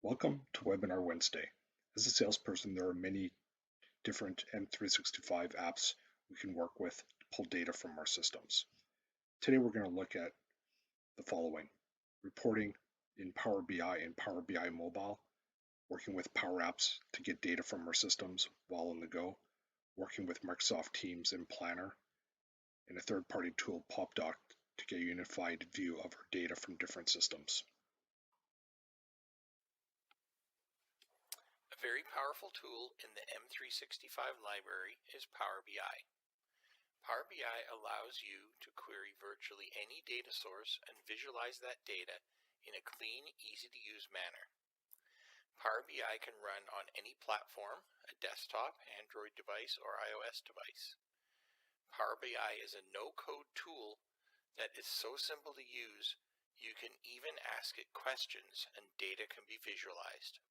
Welcome to Webinar Wednesday. As a salesperson, there are many different M365 apps we can work with to pull data from our systems. Today we're going to look at the following: reporting in Power BI and Power BI Mobile, working with Power Apps to get data from our systems while on the go, working with Microsoft Teams and Planner, and a third-party tool, Popdock, to get a unified view of our data from different systems. A very powerful tool in the M365 library is Power BI. Power BI allows you to query virtually any data source and visualize that data in a clean, easy-to-use manner. Power BI can run on any platform, a desktop, Android device, or iOS device. Power BI is a no-code tool that is so simple to use, you can even ask it questions and data can be visualized.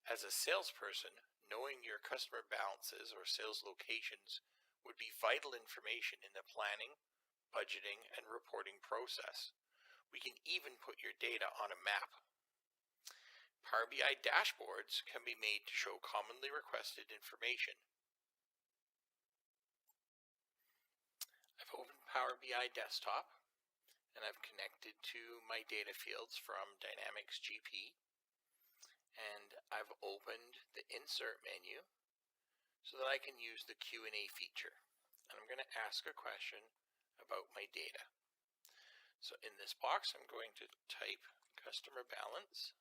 As a salesperson, knowing your customer balances or sales locations would be vital information in the planning, budgeting, and reporting process. We can even put your data on a map. Power BI dashboards can be made to show commonly requested information. I've opened Power BI Desktop, and I've connected to my data fields from Dynamics GP. And I've opened the Insert menu so that I can use the Q&A feature. And I'm going to ask a question about my data. So in this box, I'm going to type customer balance.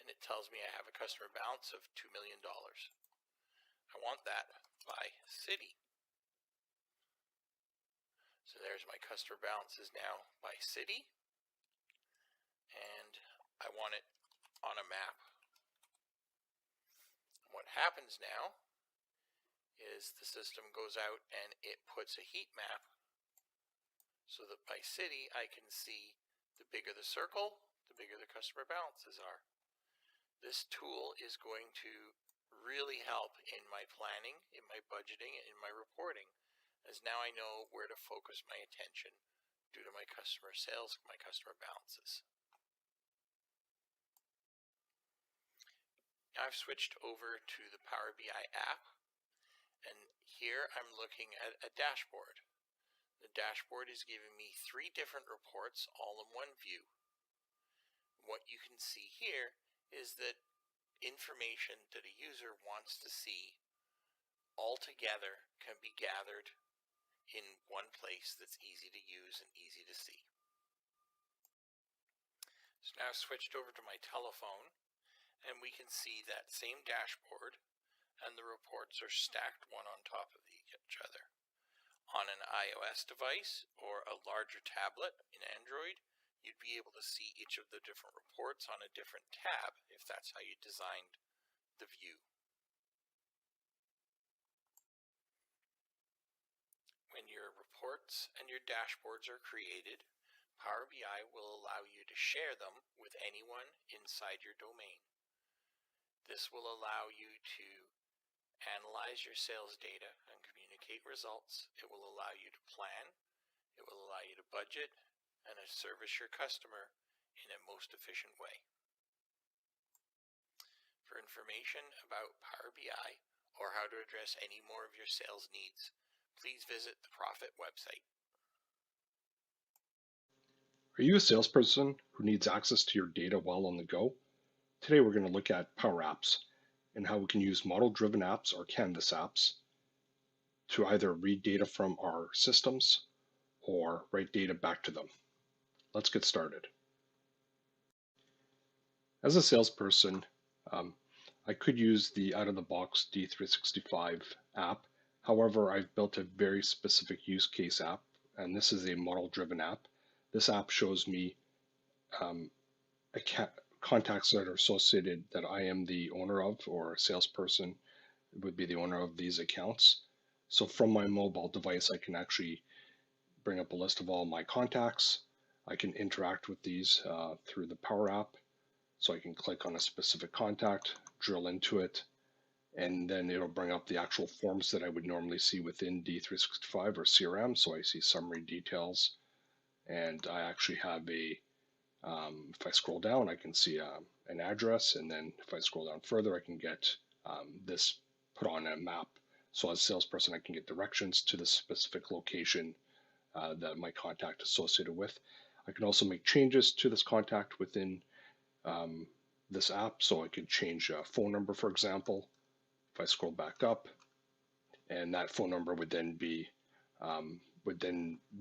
And it tells me I have a customer balance of $2 million. I want that by city. So there's my customer balances now by city, and I want it on a map. What happens now is the system goes out and it puts a heat map so that by city I can see the bigger the circle, the bigger the customer balances are. This tool is going to really help in my planning, in my budgeting, and in my reporting, as now I know where to focus my attention due to my customer sales, my customer balances. Now I've switched over to the Power BI app, and here I'm looking at a dashboard. The dashboard is giving me 3 different reports all in one view. What you can see here is that information that a user wants to see all together can be gathered in one place that's easy to use and easy to see. So now I've switched over to my telephone, and we can see that same dashboard, and the reports are stacked one on top of each other. On an iOS device or a larger tablet in Android, you'd be able to see each of the different reports on a different tab if that's how you designed the view. When your reports and your dashboards are created, Power BI will allow you to share them with anyone inside your domain. This will allow you to analyze your sales data and communicate results. It will allow you to plan. It will allow you to budget and to service your customer in a most efficient way. For information about Power BI or how to address any more of your sales needs, please visit the Profit website. Are you a salesperson who needs access to your data while on the go? Today we're going to look at Power Apps and how we can use model-driven apps or Canvas apps to either read data from our systems or write data back to them. Let's get started. As a salesperson, I could use the out-of-the-box D365 app. However, I've built a very specific use case app, and this is a model-driven app. This app shows me contacts that are associated that I am the owner of, or a salesperson would be the owner of these accounts. So from my mobile device, I can actually bring up a list of all my contacts. I can interact with these through the Power App. So I can click on a specific contact, drill into it, and then it'll bring up the actual forms that I would normally see within D365 or CRM. So I see summary details, and I actually have if I scroll down, I can see an address, and then if I scroll down further, I can get this put on a map. So as a salesperson, I can get directions to the specific location that my contact is associated with. I can also make changes to this contact within um, this app. So I could change a phone number, for example. If I scroll back up, and that phone number would then be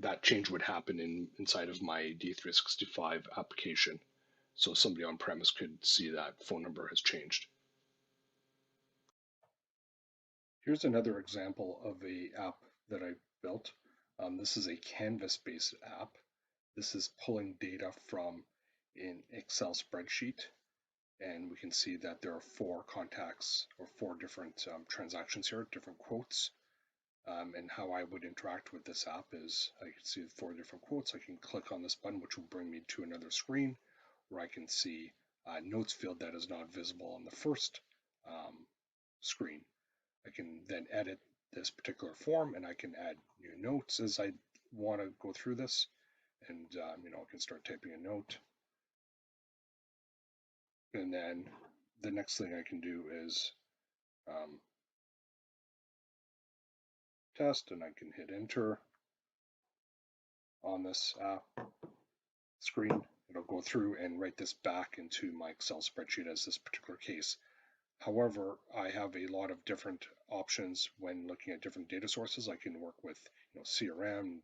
that change would happen inside of my D365 application. So somebody on premise could see that phone number has changed. Here's another example of a app that I built. This is a Canvas-based app. This is pulling data from an Excel spreadsheet, and we can see that there are 4 contacts or 4 different transactions here, different quotes. And how I would interact with this app is I can see 4 different quotes. I can click on this button, which will bring me to another screen where I can see a notes field that is not visible on the first screen. I can then edit this particular form, and I can add new notes as I want to go through this. And I can start typing a note. And then the next thing I can do is test, and I can hit enter on this app screen. It'll go through and write this back into my Excel spreadsheet as this particular case. However, I have a lot of different options when looking at different data sources. I can work with CRM,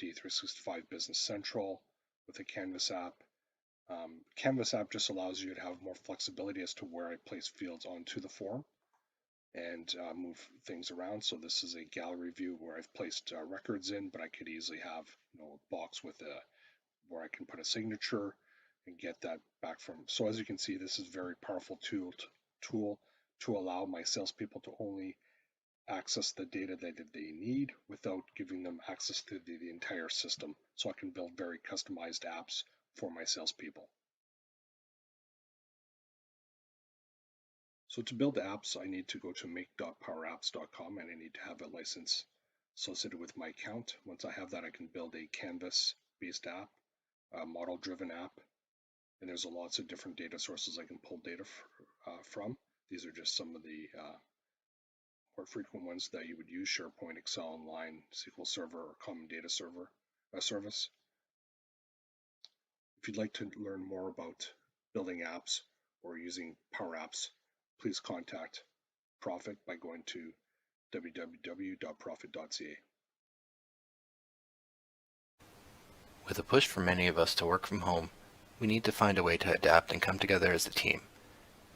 D365 Business Central, with a Canvas app. Canvas app just allows you to have more flexibility as to where I place fields onto the form and move things around. So this is a gallery view where I've placed records in, but I could easily have a box with where I can put a signature and get that back from. So as you can see, this is a very powerful tool to allow my salespeople to only access the data that they need without giving them access to the entire system. So I can build very customized apps for my salespeople. So to build apps, I need to go to make.powerapps.com, and I need to have a license associated with my account. Once I have that, I can build a Canvas-based app, a model-driven app, and there's lots of different data sources I can pull data from. These are just some of the more frequent ones that you would use: SharePoint, Excel Online, SQL Server, or Common Data Service. If you'd like to learn more about building apps or using Power Apps, please contact Profit by going to www.profit.ca. With a push for many of us to work from home, we need to find a way to adapt and come together as a team.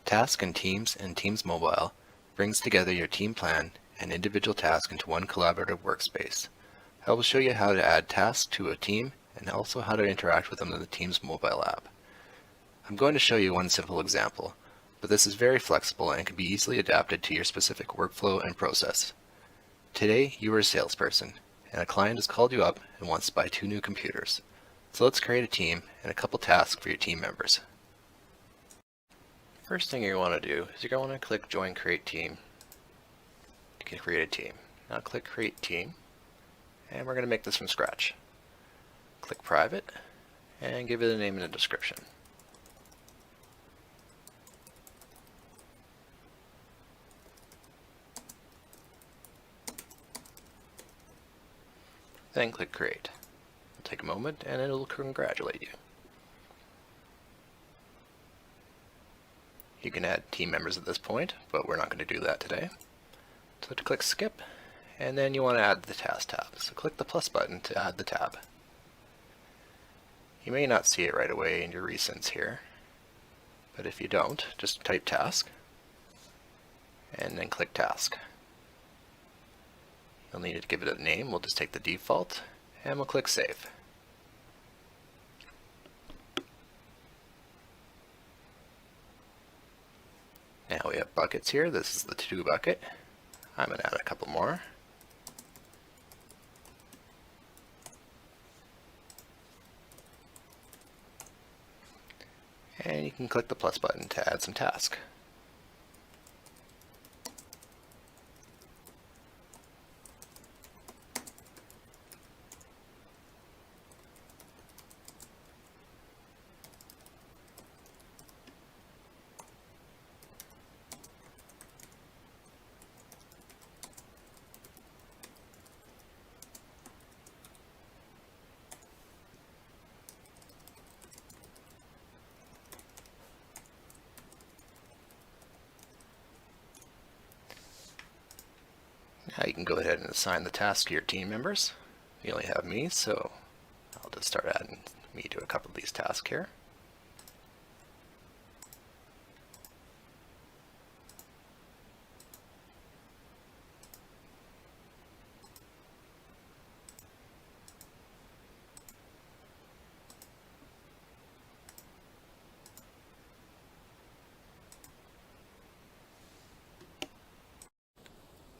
Task in Teams and Teams Mobile brings together your team plan and individual tasks into one collaborative workspace. I will show you how to add tasks to a team and also how to interact with them in the Teams mobile app. I'm going to show you one simple example, but this is very flexible and can be easily adapted to your specific workflow and process. Today, you are a salesperson, and a client has called you up and wants to buy 2 new computers. So let's create a team and a couple tasks for your team members. First thing you're going to do is you're going to click Join Create Team. You can create a team. Now click Create Team, and we're going to make this from scratch. Click Private, and give it a name and a description. Then click Create. It'll take a moment and it'll congratulate you. You can add team members at this point, but we're not going to do that today. So to click Skip, and then you want to add the Task tab. So click the plus button to add the tab. You may not see it right away in your recents here, but if you don't, just type Task, and then click Task. You'll need to give it a name. We'll just take the default, and we'll click Save. Now we have buckets here. This is the to-do bucket. I'm going to add a couple more. And you can click the plus button to add some tasks. Now you can go ahead and assign the task to your team members. You only have me, so I'll just start adding me to a couple of these tasks here.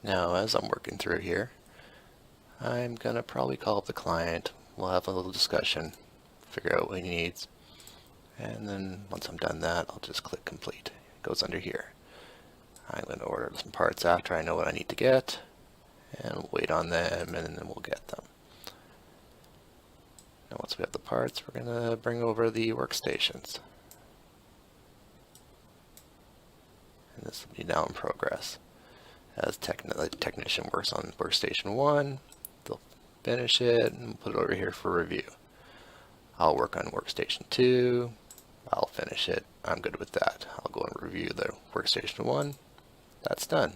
Now, as I'm working through here, I'm gonna probably call up the client. We'll have a little discussion, figure out what he needs, and then once I'm done that, I'll just click complete. It goes under here. I'm gonna order some parts after I know what I need to get, and we'll wait on them, and then we'll get them. Now, once we have the parts, we're gonna bring over the workstations. And this will be now in progress. As the technician works on workstation 1, they'll finish it and put it over here for review. I'll work on workstation 2, I'll finish it, I'm good with that. I'll go and review the workstation 1, that's done.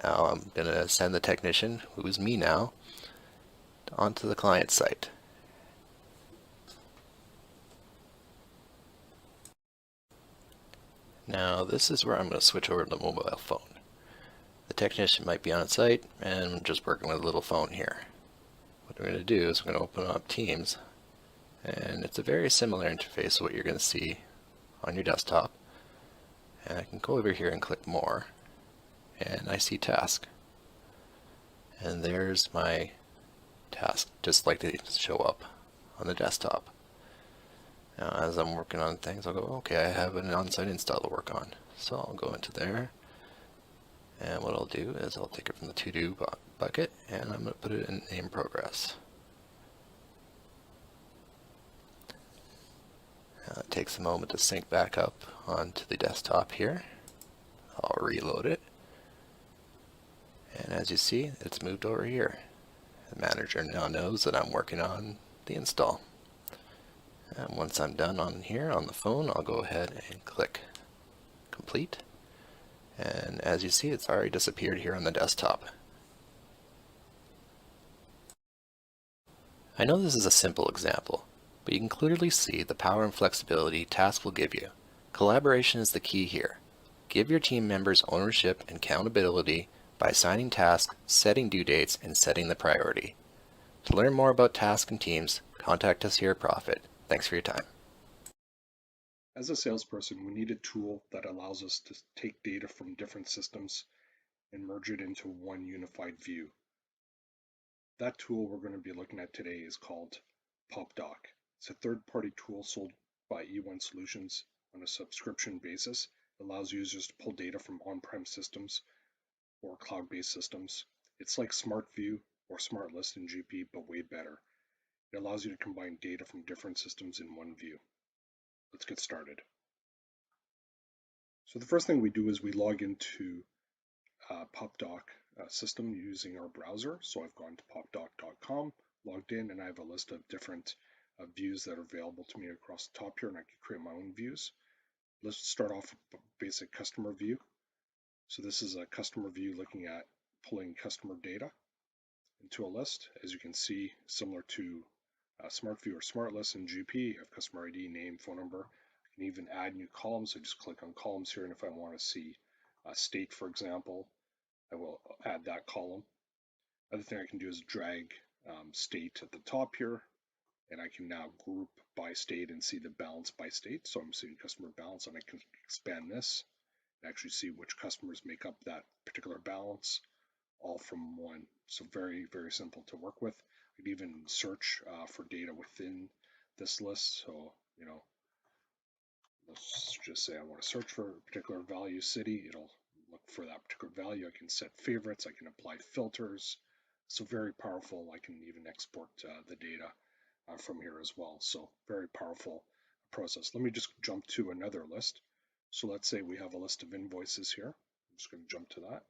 Now I'm going to send the technician, who is me now, onto the client site. Now this is where I'm going to switch over to the mobile phone. The technician might be on site and I'm just working with a little phone here. What we're going to do is we're going to open up Teams, and it's a very similar interface to what you're going to see on your desktop. And I can go over here and click more, and I see task. And there's my task, just like they show up on the desktop. Now as I'm working on things, I'll go, okay, I have an on-site install to work on. So I'll go into there, and what I'll do is I'll take it from the to-do bucket, and I'm going to put it in progress. It takes a moment to sync back up onto the desktop here. I'll reload it, and as you see, it's moved over here. The manager now knows that I'm working on the install. And once I'm done on here on the phone, I'll go ahead and click complete. And as you see, it's already disappeared here on the desktop. I know this is a simple example, but you can clearly see the power and flexibility task will give you. Collaboration is the key here. Give your team members ownership and accountability by assigning tasks, setting due dates, and setting the priority. To learn more about tasks and teams, contact us here at Profit. Thanks for your time. As a salesperson, we need a tool that allows us to take data from different systems and merge it into one unified view. That tool we're going to be looking at today is called Popdock. It's a third-party tool sold by E1 Solutions on a subscription basis. It allows users to pull data from on-prem systems or cloud-based systems. It's like SmartView or SmartList in GP, but way better. It allows you to combine data from different systems in one view. Let's get started. So the first thing we do is we log into Popdock system using our browser. So I've gone to popdock.com, logged in, and I have a list of different views that are available to me across the top here, and I can create my own views. Let's start off with a basic customer view. So this is a customer view looking at pulling customer data into a list. As you can see, similar to SmartView or SmartList in GP, you have customer ID, name, phone number. You can even add new columns. I just click on columns here, and if I want to see state, for example, I will add that column. Other thing I can do is drag state at the top here, and I can now group by state and see the balance by state. So I'm seeing customer balance, and I can expand this and actually see which customers make up that particular balance, all from one. So very, very simple to work with. I could even search for data within this list. So, let's just say I want to search for a particular value city. It'll look for that particular value. I can set favorites. I can apply filters. So very powerful. I can even export the data from here as well. So very powerful process. Let me just jump to another list. So let's say we have a list of invoices here. I'm just going to jump to that.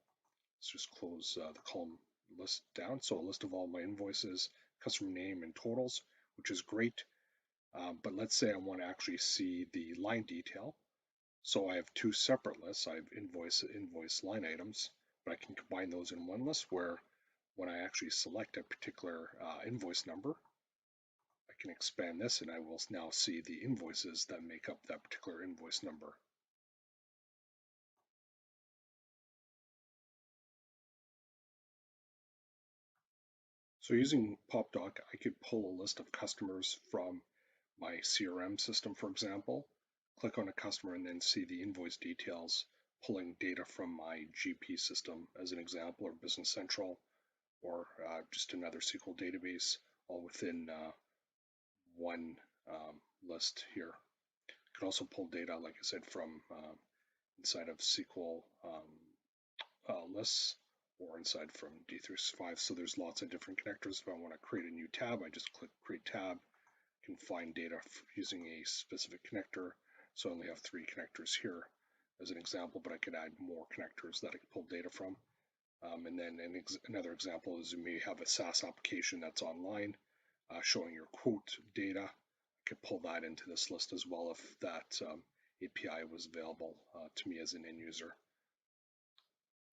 Let's just close the column list down. So a list of all my invoices, customer name, and totals, which is great. But let's say I want to actually see the line detail. So I have two separate lists. I have invoice line items. but I can combine those in one list where when I actually select a particular invoice number, I can expand this and I will now see the invoices that make up that particular invoice number. So using Popdock, I could pull a list of customers from my CRM system, for example, click on a customer and then see the invoice details, pulling data from my GP system as an example, or Business Central, or just another SQL database, all within one list here. I can also pull data, like I said, from inside of SQL lists or inside from D365. So there's lots of different connectors. If I want to create a new tab, I just click Create Tab. I can find data using a specific connector. So I only have 3 connectors here as an example, but I could add more connectors that I could pull data from. And then another example is you may have a SaaS application that's online showing your quote data. I could pull that into this list as well if that API was available to me as an end user.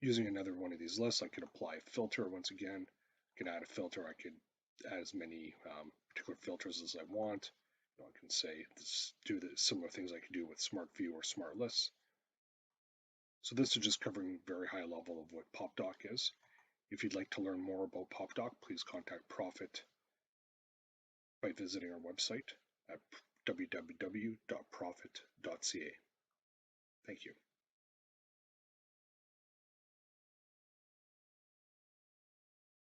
Using another one of these lists, I could apply a filter once again. I can add a filter. I could add as many particular filters as I want. I can say do the similar things I could do with Smart View or Smart Lists. So this is just covering very high level of what Popdock is. If you'd like to learn more about Popdock, please contact Profit by visiting our website at www.profit.ca. Thank you.